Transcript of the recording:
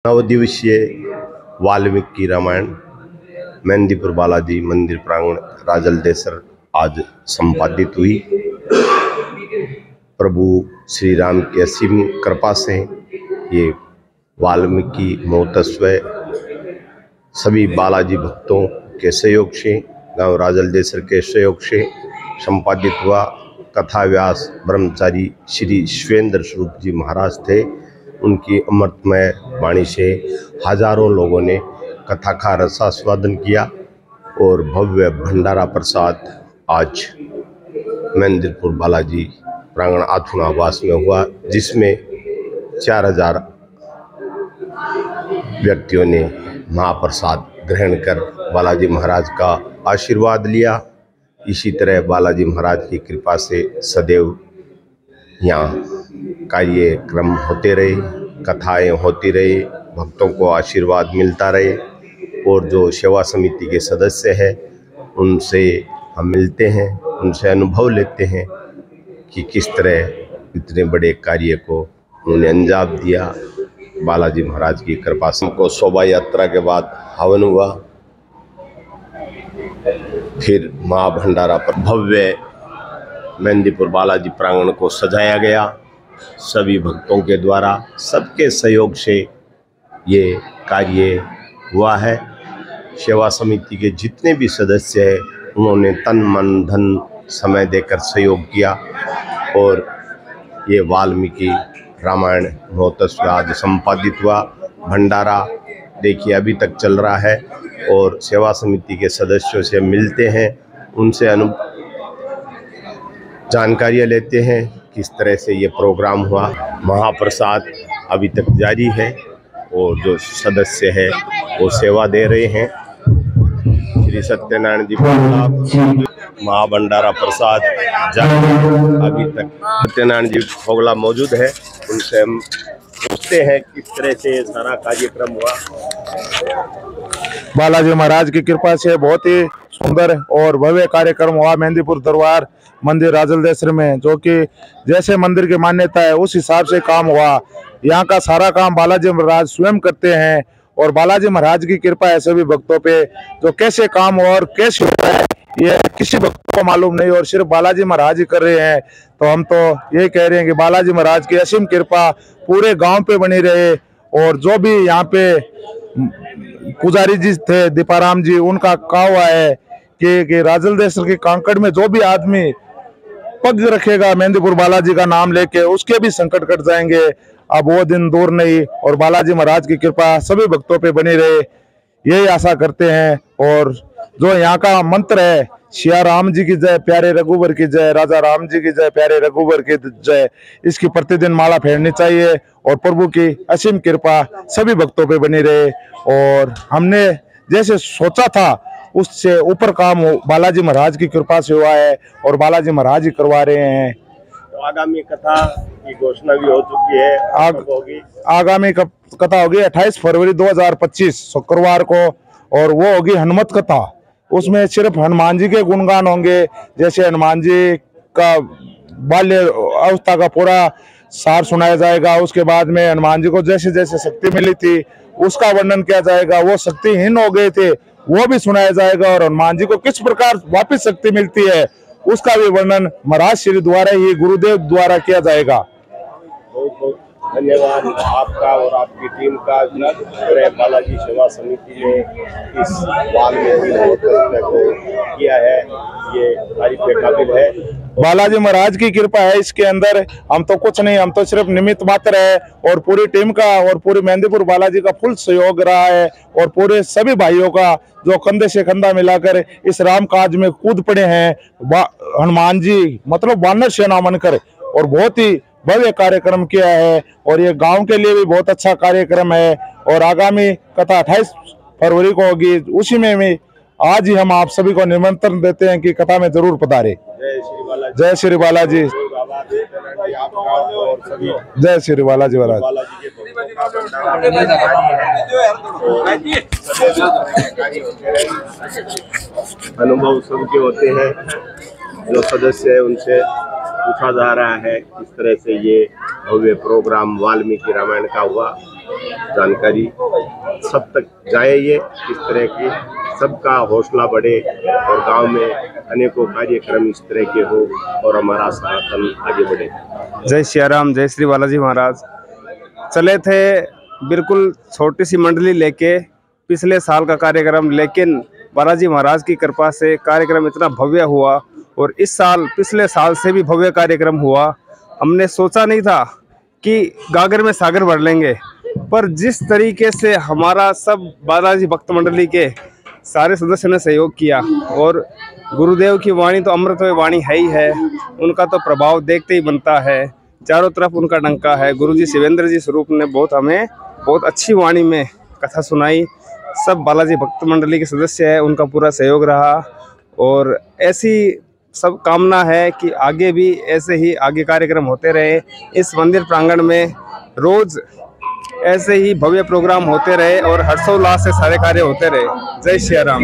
नवदिवसीय वाल्मीकि रामायण मेहंदीपुर बालाजी मंदिर प्रांगण राजलदेसर आज संपादित हुई। प्रभु श्री राम की असीम कृपा से ये वाल्मीकि महोत्सव सभी बालाजी भक्तों के सहयोग से, गांव राजलदेसर के सहयोग से संपादित हुआ। कथा व्यास ब्रह्मचारी श्री शिवेंद्र स्वरूप जी महाराज थे। उनकी अमृतमय वाणी से हजारों लोगों ने कथा का रसास्वादन किया और भव्य भंडारा प्रसाद आज मेहंदीपुर बालाजी प्रांगण आथुना आवास में हुआ, जिसमें 4000 व्यक्तियों ने महाप्रसाद ग्रहण कर बालाजी महाराज का आशीर्वाद लिया। इसी तरह बालाजी महाराज की कृपा से सदैव यहाँ कार्यक्रम होते रहे, कथाएं होती रही, भक्तों को आशीर्वाद मिलता रहे। और जो सेवा समिति के सदस्य हैं उनसे हम मिलते हैं, उनसे अनुभव लेते हैं कि किस तरह इतने बड़े कार्य को उन्होंने अंजाम दिया। बालाजी महाराज की कृपा से हमको शोभा यात्रा के बाद हवन हुआ, फिर महाभंडारा पर भव्य मेहंदीपुर बालाजी प्रांगण को सजाया गया। सभी भक्तों के द्वारा सबके सहयोग से ये कार्य हुआ है। सेवा समिति के जितने भी सदस्य हैं उन्होंने तन मन धन समय देकर सहयोग किया और ये वाल्मीकि रामायण महोत्सव आज संपादित हुआ। भंडारा देखिए अभी तक चल रहा है और सेवा समिति के सदस्यों से मिलते हैं, उनसे जानकारियाँ लेते हैं किस तरह से ये प्रोग्राम हुआ। महाप्रसाद अभी तक जारी है और जो सदस्य है वो सेवा दे रहे हैं। श्री सत्यनारायण जी महाभंडारा प्रसाद जारी, अभी तक सत्यनारायण जी फोगला मौजूद है, उनसे हम पूछते हैं किस तरह से सारा कार्यक्रम हुआ। बालाजी महाराज की कृपा से बहुत ही सुंदर और भव्य कार्यक्रम हुआ मेहंदीपुर दरबार मंदिर राजलदेसर में, जो कि जैसे मंदिर की मान्यता है उस हिसाब से काम हुआ। यहाँ का सारा काम बालाजी महाराज स्वयं करते हैं और बालाजी महाराज की कृपा है सभी भक्तों पे। जो कैसे काम और कैसे होता है ये किसी भक्त को मालूम नहीं और सिर्फ बालाजी महाराज ही कर रहे हैं। तो हम तो यही कह रहे हैं कि बालाजी महाराज की असीम कृपा पूरे गाँव पे बनी रहे। और जो भी यहाँ पे पुजारी जी थे दीपाराम जी, उनका कहा हुआ है कि राजलदेसर के कांकड़ में जो भी आदमी पग रखेगा मेहंदीपुर बालाजी का नाम लेके, उसके भी संकट कट जाएंगे। अब वो दिन दूर नहीं और बालाजी महाराज की कृपा सभी भक्तों पे बनी रहे, यही आशा करते हैं। और जो यहाँ का मंत्र है, सिया राम जी की जय, प्यारे रघुवर की जय, राजा राम जी की जय, प्यारे रघुवर की जय, इसकी प्रतिदिन माला फेरनी चाहिए और प्रभु की असीम कृपा सभी भक्तों पे बनी रहे। और हमने जैसे सोचा था उससे ऊपर काम बालाजी महाराज की कृपा से हुआ है और बालाजी महाराज ही करवा रहे हैं। तो आगामी कथा की घोषणा भी हो चुकी है, आगामी कथा होगी 28 फरवरी 2025 शुक्रवार को, और वो होगी हनुमत कथा। उसमें सिर्फ हनुमान जी के गुणगान होंगे, जैसे हनुमान जी का बाल्य अवस्था का पूरा सार सुनाया जाएगा। उसके बाद में हनुमान जी को जैसे जैसे शक्ति मिली थी उसका वर्णन किया जाएगा। वो शक्तिहीन हो गए थे वो भी सुनाया जाएगा और हनुमान जी को किस प्रकार वापस शक्ति मिलती है उसका भी वर्णन महाराज श्री द्वारा ही, गुरुदेव द्वारा किया जाएगा। बहुत बहुत धन्यवाद आपका और आपकी टीम का। बालाजी सेवा समिति ने इस वाल्मीकि महोत्सव को किया है, ये तारीफ के काबिल है। बालाजी महाराज की कृपा है इसके अंदर, हम तो कुछ नहीं, हम तो सिर्फ निमित्त मात्र है। और पूरी टीम का और पूरी मेहंदीपुर बालाजी का फुल सहयोग रहा है और पूरे सभी भाइयों का जो कंधे से कंधा मिलाकर इस राम काज में कूद पड़े हैं। हनुमान जी मतलब वानर सेना बनकर और बहुत ही भव्य कार्यक्रम किया है और ये गांव के लिए भी बहुत अच्छा कार्यक्रम है। और आगामी कथा 28 फरवरी को होगी, उसी में भी आज ही हम आप सभी को निमंत्रण देते हैं कि कथा में जरूर पधारे। जय श्री बालाजी, जय श्री बालाजी महाराज। अनुभव सबके होते हैं, जो सदस्य है उनसे पूछा जा रहा है किस तरह से ये भव्य प्रोग्राम वाल्मीकि रामायण का हुआ। जानकारी सब तक जाए, ये इस तरह की सबका हौसला बढ़े और गांव में अनेकों कार्यक्रम इस तरह के हो और हमारा सनातन आगे बढ़े। जय सियाराम, जय श्री बालाजी महाराज। चले थे बिल्कुल छोटी सी मंडली लेके पिछले साल का कार्यक्रम, लेकिन बालाजी महाराज की कृपा से कार्यक्रम इतना भव्य हुआ और इस साल पिछले साल से भी भव्य कार्यक्रम हुआ। हमने सोचा नहीं था कि गागर में सागर भर लेंगे, पर जिस तरीके से हमारा सब बालाजी भक्त मंडली के सारे सदस्यों ने सहयोग किया और गुरुदेव की वाणी तो अमृतमय वाणी है ही है, उनका तो प्रभाव देखते ही बनता है, चारों तरफ उनका डंका है। गुरुजी शिवेंद्र जी स्वरूप ने हमें बहुत अच्छी वाणी में कथा सुनाई। सब बालाजी भक्त मंडली के सदस्य हैं, उनका पूरा सहयोग रहा और ऐसी सब कामना है कि आगे भी ऐसे ही आगे कार्यक्रम होते रहे। इस मंदिर प्रांगण में रोज ऐसे ही भव्य प्रोग्राम होते रहे और हर्षोल्लास से सारे कार्य होते रहे। जय सिया राम।